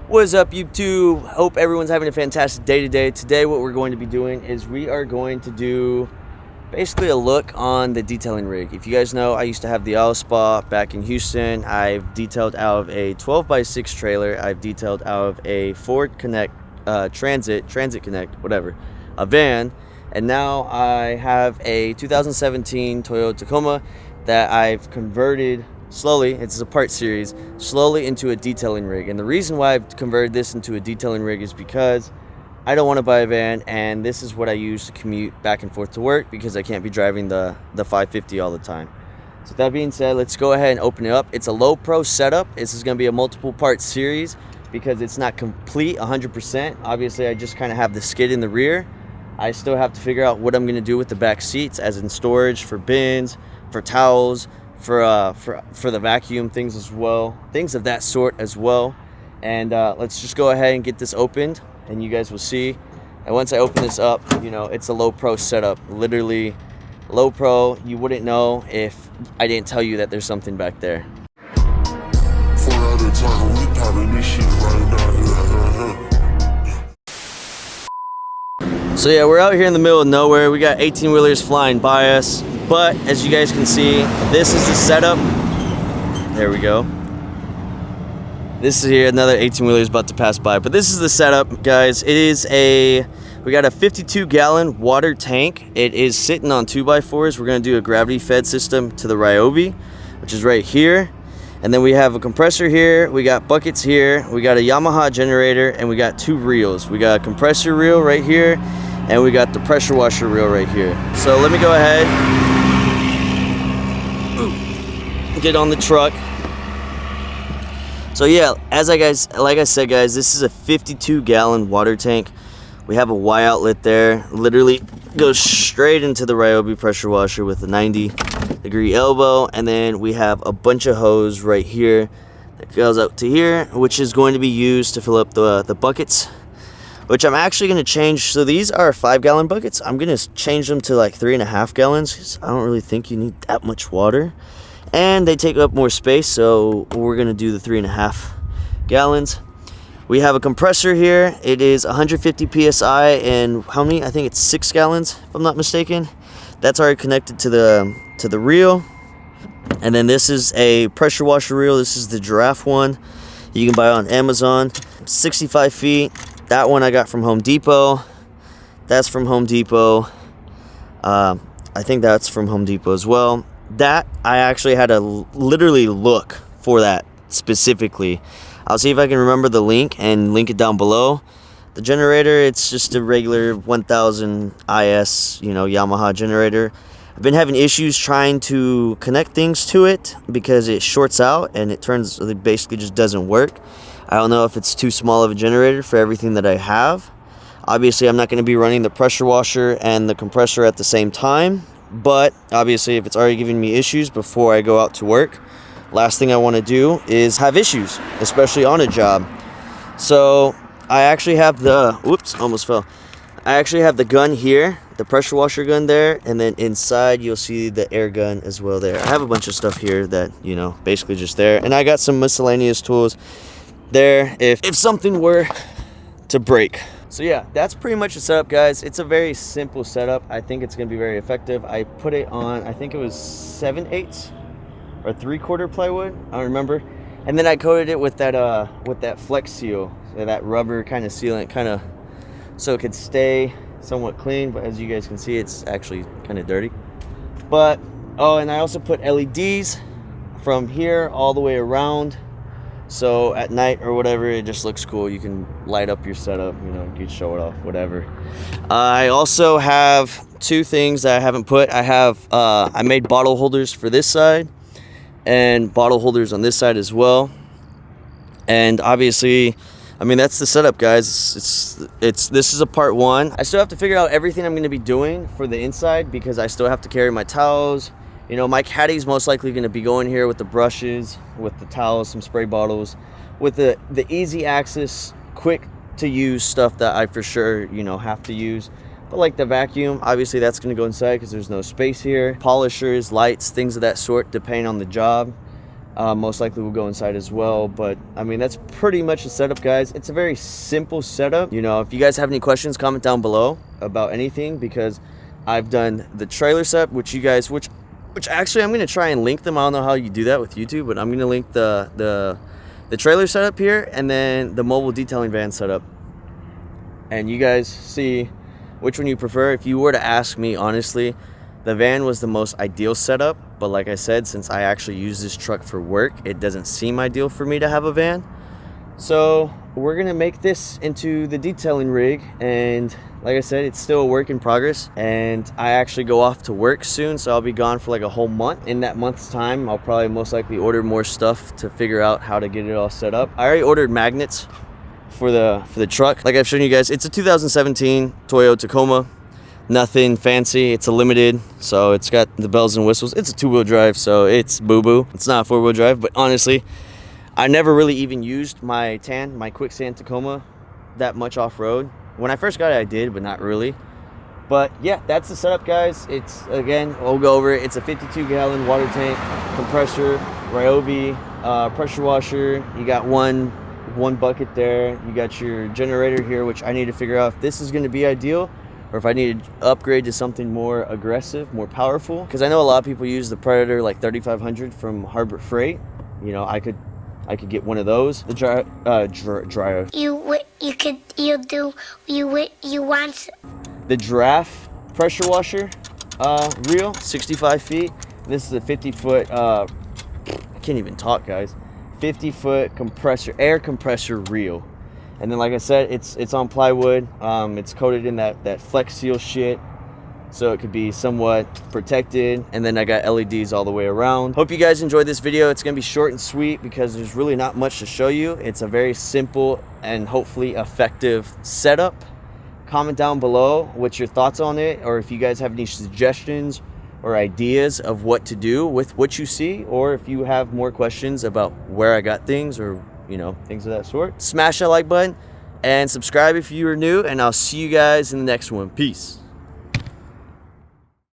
What is up, YouTube? Hope everyone's having a fantastic day today. Today what we're going to be doing is we are going to do basically a look on the detailing rig. If you guys know, I used to have the theeautospa back in Houston. I've detailed out of a 12x6 trailer. I've detailed out of a Ford Connect, Transit Connect, whatever, a van. And now I have a 2017 Toyota Tacoma that I've converted slowly, it's a part series, slowly into a detailing rig. And the reason why I've converted this into a detailing rig is because I don't want to buy a van, and this is what I use to commute back and forth to work because I can't be driving the 550 all the time. So that being said, let's go ahead and open it up. It's a low pro setup. This is going to be a multiple part series because it's not complete 100%. Obviously, I just kind of have the skid in the rear. I still have to figure out what I'm going to do with the back seats, as in storage for bins, for towels, for the vacuum things as well, things of that sort as well. And let's just go ahead and get this opened, and you guys will see. And once I open this up, you know, it's a low pro setup, literally low pro. You wouldn't know if I didn't tell you that there's something back there. So yeah, we're out here in the middle of nowhere. We got 18-wheelers flying by us, but as you guys can see, this is the setup. There we go. This is here, another 18-wheeler is about to pass by, but this is the setup, guys. It is we got a 52-gallon water tank. It is sitting on 2x4s. We're gonna do a gravity-fed system to the Ryobi, which is right here. And then we have a compressor here, we got buckets here, we got a Yamaha generator, and we got two reels. We got a compressor reel right here, and we got the pressure washer reel right here. So let me go ahead, get on the truck. So yeah, like I said, guys, this is a 52-gallon water tank. We have a Y outlet there, literally goes straight into the Ryobi pressure washer with a 90-degree elbow, and then we have a bunch of hose right here that goes out to here, which is going to be used to fill up the buckets, which I'm actually going to change. So these are 5-gallon buckets. I'm going to change them to like 3.5 gallons because I don't really think you need that much water, and they take up more space, so we're going to do the 3.5 gallons. We have a compressor here. It is 150 psi and how many? I think it's 6 gallons, if I'm not mistaken. That's already connected to the reel. And then this is a pressure washer reel. This is the giraffe one. You can buy it on Amazon. 65 feet. That one I got from Home Depot. That's from Home Depot. I think that's from Home Depot as well. That, I actually had to literally look for that specifically. I'll see if I can remember the link and link it down below. The generator, it's just a regular 1000 IS, Yamaha generator. I've been having issues trying to connect things to it because it shorts out and it basically just doesn't work. I don't know if it's too small of a generator for everything that I have. Obviously, I'm not going to be running the pressure washer and the compressor at the same time, but obviously if it's already giving me issues before I go out to work, last thing I want to do is have issues, especially on a job. So I actually have almost fell. I actually have the gun here, the pressure washer gun there, and then inside you'll see the air gun as well there. I have a bunch of stuff here that, basically just there. And I got some miscellaneous tools there if something were to break. So yeah, that's pretty much the setup, guys. It's a very simple setup. I think it's going to be very effective. I put it on, I think it was 7/8 or 3/4 plywood, I don't remember. And then I coated it with that Flex Seal, so that rubber kind of sealant, so it could stay somewhat clean. But as you guys can see, it's actually kind of dirty. But and I also put LEDs from here all the way around, so at night or whatever, it just looks cool. You can light up your setup, you can show it off, whatever. I also have two things that I haven't put. I made bottle holders for this side and bottle holders on this side as well. And obviously, that's the setup, guys. This is a part one. I still have to figure out everything I'm going to be doing for the inside because I still have to carry my towels. My caddy's most likely going to be going here with the brushes, with the towels, some spray bottles, with the easy access, quick to use stuff that I for sure, have to use. But like the vacuum, obviously that's going to go inside because there's no space here. Polishers, lights, things of that sort, depending on the job. Most likely will go inside as well, but I mean, that's pretty much the setup, guys. It's a very simple setup. You know, if you guys have any questions, comment down below about anything, because I've done the trailer setup, which actually I'm gonna try and link them. I don't know how you do that with YouTube, but I'm gonna link the trailer setup here, and then the mobile detailing van setup, and you guys see which one you prefer. If you were to ask me, honestly, the van was the most ideal setup, but like I said, since I actually use this truck for work, it doesn't seem ideal for me to have a van. So we're gonna make this into the detailing rig, and like I said, it's still a work in progress, and I actually go off to work soon, so I'll be gone for like a whole month. In that month's time, I'll probably most likely order more stuff to figure out how to get it all set up. I already ordered magnets for the truck. Like I've shown you guys, it's a 2017 Toyota Tacoma. Nothing fancy. It's a limited, so it's got the bells and whistles. It's a 2-wheel drive, so it's boo-boo. It's not a 4-wheel drive, but honestly, I never really even used my quicksand Tacoma that much off-road. When I first got it, I did, but not really. But yeah, that's the setup, guys. It's, again, we'll go over it. It's a 52-gallon water tank, compressor, Ryobi, pressure washer. You got one bucket there. You got your generator here, which I need to figure out if this is going to be ideal, or if I need to upgrade to something more aggressive, more powerful. Because I know a lot of people use the Predator like 3500 from Harbor Freight. You know, I could get one of those. The dryer. You want the giraffe pressure washer reel, 65 feet. This is a 50-foot. I can't even talk, guys. 50-foot compressor, air compressor reel. And then, like I said, it's on plywood. It's coated in that Flex Seal shit, so it could be somewhat protected. And then I got LEDs all the way around. Hope you guys enjoyed this video. It's gonna be short and sweet because there's really not much to show you. It's a very simple and hopefully effective setup. Comment down below what's your thoughts on it, or if you guys have any suggestions or ideas of what to do with what you see, or if you have more questions about where I got things, or you know, things of that sort. Smash that like button and subscribe if you are new, and I'll see you guys in the next one. Peace.